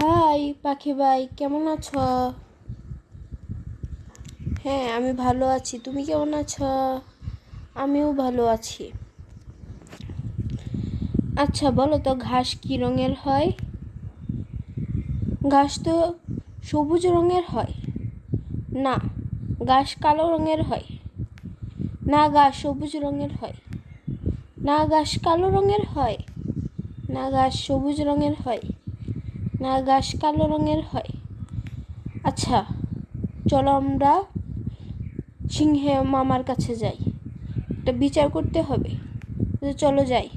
High পাখি ভাই, কেমন আছো? হ্যাঁ, আমি ভালো আছি। তুমি কেমন আছো? আমিও ভালো আছি। আচ্ছা বলো তো, ঘাস কি রঙের হয়? ঘাস তো সবুজ রঙের হয়। না, ঘাস কালো রঙের হয়। না, ঘাস সবুজ রঙের হয়। না, ঘাস কালো রঙের হয়। না, ঘাস সবুজ রঙের হয়। না, ঘাস কালো রঙের হয়। আচ্ছা, চলো আমরা সিংহে মামার কাছে যাই। এটা বিচার করতে হবে। চলো যাই।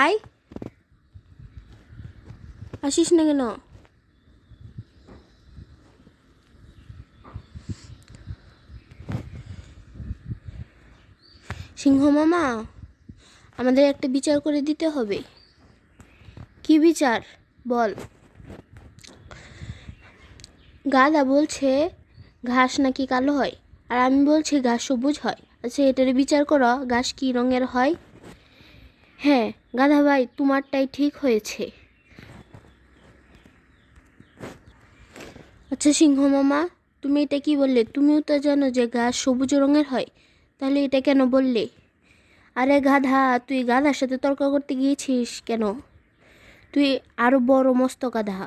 আয়, আসিস না কেন? সিংহ মামা, আমাদের একটা বিচার করে দিতে হবে। কি বিচার? বল। গাধা বলছে ঘাস নাকি কালো হয়, আর আমি বলছি ঘাস সবুজ হয়। আচ্ছা, এটার বিচার করো, ঘাস কি রঙের হয়। হ্যাঁ গাধা ভাই, তোমারটাই ঠিক হয়েছে। আচ্ছা সিংহ মামা, তুমি এটা কি বললে? তুমিও তো জানো যে ঘাস সবুজ রঙের হয়, তাহলে এটা কেন বললে? আরে গাধা, তুই গাধার সাথে তর্ক করতে গিয়েছিস কেন? তুই আরো বড় মস্ত গাধা।